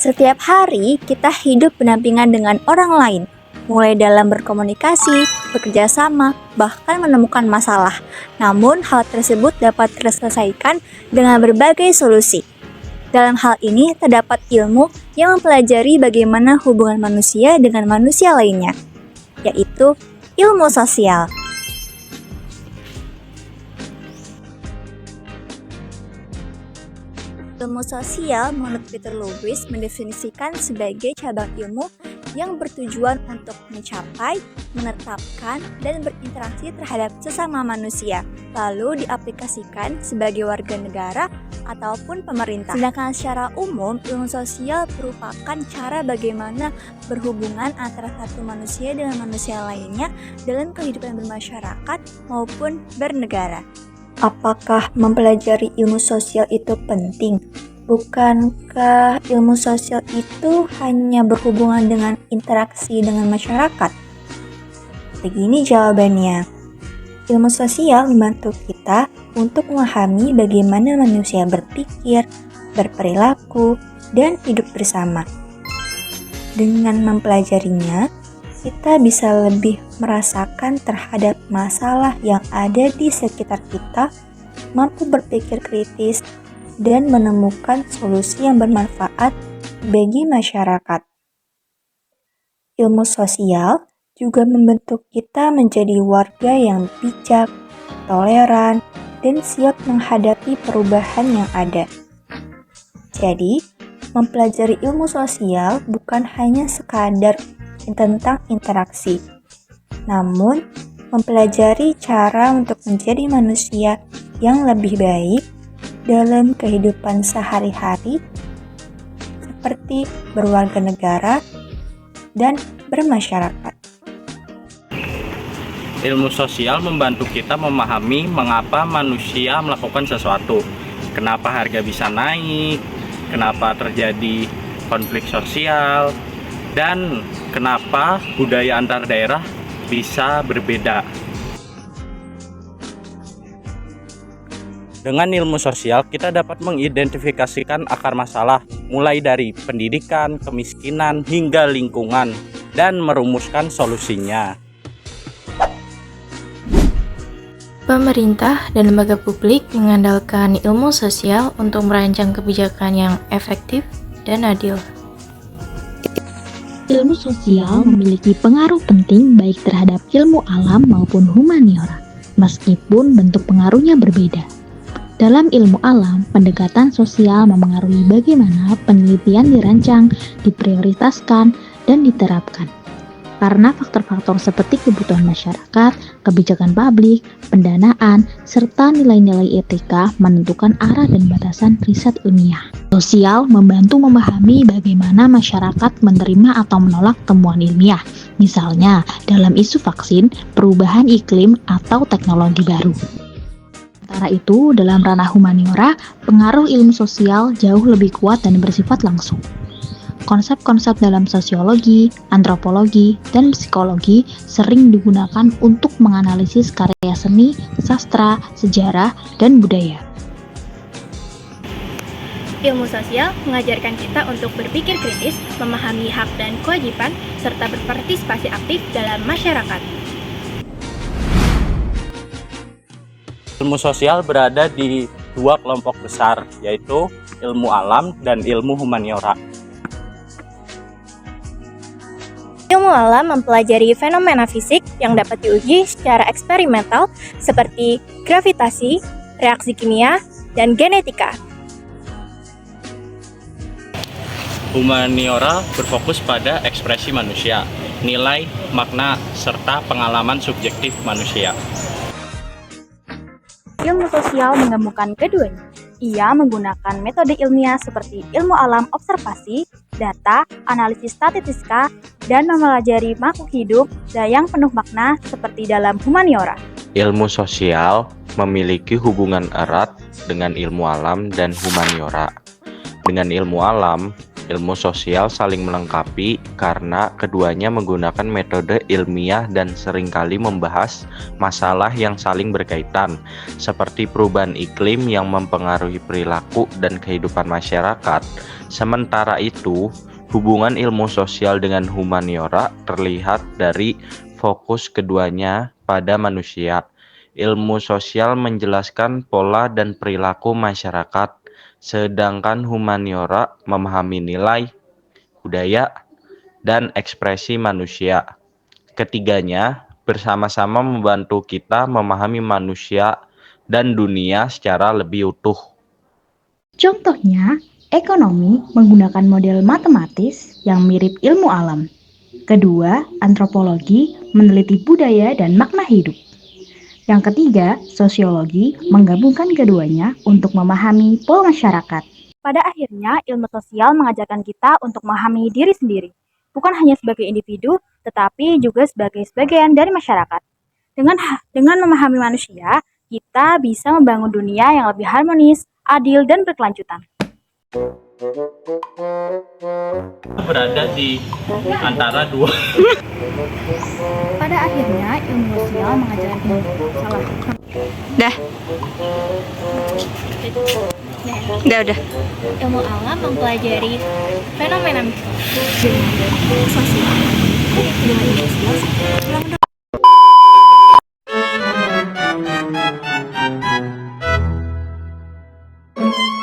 Setiap hari kita hidup berdampingan dengan orang lain, mulai dalam berkomunikasi, bekerja sama, bahkan menemukan masalah. Namun hal tersebut dapat terselesaikan dengan berbagai solusi. Dalam hal ini terdapat ilmu yang mempelajari bagaimana hubungan manusia dengan manusia lainnya, yaitu ilmu sosial. Ilmu sosial menurut Peter Lewis mendefinisikan sebagai cabang ilmu yang bertujuan untuk mencapai, menetapkan, dan berinteraksi terhadap sesama manusia, lalu diaplikasikan sebagai warga negara ataupun pemerintah. Sedangkan secara umum, ilmu sosial merupakan cara bagaimana berhubungan antara satu manusia dengan manusia lainnya dalam kehidupan bermasyarakat maupun bernegara. Apakah mempelajari ilmu sosial itu penting? Bukankah ilmu sosial itu hanya berhubungan dengan interaksi dengan masyarakat? Begini jawabannya. Ilmu sosial membantu kita untuk memahami bagaimana manusia berpikir, berperilaku, dan hidup bersama. Dengan mempelajarinya, kita bisa lebih merasakan terhadap masalah yang ada di sekitar kita, mampu berpikir kritis, dan menemukan solusi yang bermanfaat bagi masyarakat. Ilmu sosial juga membentuk kita menjadi warga yang bijak, toleran, dan siap menghadapi perubahan yang ada. Jadi, mempelajari ilmu sosial bukan hanya sekadar tentang interaksi, namun mempelajari cara untuk menjadi manusia yang lebih baik dalam kehidupan sehari-hari, seperti berwarga negara dan bermasyarakat. Ilmu sosial membantu kita memahami mengapa manusia melakukan sesuatu, kenapa harga bisa naik, kenapa terjadi konflik sosial, dan kenapa budaya antar daerah bisa berbeda. Dengan ilmu sosial, kita dapat mengidentifikasikan akar masalah, mulai dari pendidikan, kemiskinan, hingga lingkungan, dan merumuskan solusinya. Pemerintah dan lembaga publik mengandalkan ilmu sosial untuk merancang kebijakan yang efektif dan adil. Ilmu sosial memiliki pengaruh penting baik terhadap ilmu alam maupun humaniora, meskipun bentuk pengaruhnya berbeda. Dalam ilmu alam, pendekatan sosial memengaruhi bagaimana penelitian dirancang, diprioritaskan, dan diterapkan. Karena faktor-faktor seperti kebutuhan masyarakat, kebijakan publik, pendanaan, serta nilai-nilai etika menentukan arah dan batasan riset ilmiah. Sosial membantu memahami bagaimana masyarakat menerima atau menolak temuan ilmiah, misalnya dalam isu vaksin, perubahan iklim, atau teknologi baru. Sementara itu, dalam ranah humaniora, pengaruh ilmu sosial jauh lebih kuat dan bersifat langsung. Konsep-konsep dalam sosiologi, antropologi, dan psikologi sering digunakan untuk menganalisis karya seni, sastra, sejarah, dan budaya. Ilmu sosial mengajarkan kita untuk berpikir kritis, memahami hak dan kewajiban, serta berpartisipasi aktif dalam masyarakat. Ilmu sosial berada di dua kelompok besar, yaitu ilmu alam dan ilmu humaniora. Ilmu alam mempelajari fenomena fisik yang dapat diuji secara eksperimental seperti gravitasi, reaksi kimia, dan genetika. Humaniora berfokus pada ekspresi manusia, nilai, makna, serta pengalaman subjektif manusia. Ilmu sosial menggabungkan keduanya. Ia menggunakan metode ilmiah seperti ilmu alam observasi, data, analisis statistika, dan mempelajari makhluk hidup yang penuh makna seperti dalam humaniora. Ilmu sosial memiliki hubungan erat dengan ilmu alam dan humaniora. Dengan ilmu alam, ilmu sosial saling melengkapi karena keduanya menggunakan metode ilmiah dan seringkali membahas masalah yang saling berkaitan, seperti perubahan iklim yang mempengaruhi perilaku dan kehidupan masyarakat, Sementara itu, hubungan ilmu sosial dengan humaniora terlihat dari fokus keduanya pada manusia. Ilmu sosial menjelaskan pola dan perilaku masyarakat, sedangkan humaniora memahami nilai, budaya, dan ekspresi manusia. Ketiganya bersama-sama membantu kita memahami manusia dan dunia secara lebih utuh. Contohnya, ekonomi menggunakan model matematis yang mirip ilmu alam. Kedua, antropologi meneliti budaya dan makna hidup. Yang ketiga, sosiologi menggabungkan keduanya untuk memahami pola masyarakat. Pada akhirnya, ilmu sosial mengajarkan kita untuk memahami diri sendiri, bukan hanya sebagai individu, tetapi juga sebagai sebagian dari masyarakat. Dengan memahami manusia, kita bisa membangun dunia yang lebih harmonis, adil, dan berkelanjutan. Berada di antara dua. Pada akhirnya, ilmu sosial mengajarkan salah. Udah. Ilmu alam mempelajari fenomena sosial. Dengan ilmu sosial, Thank you.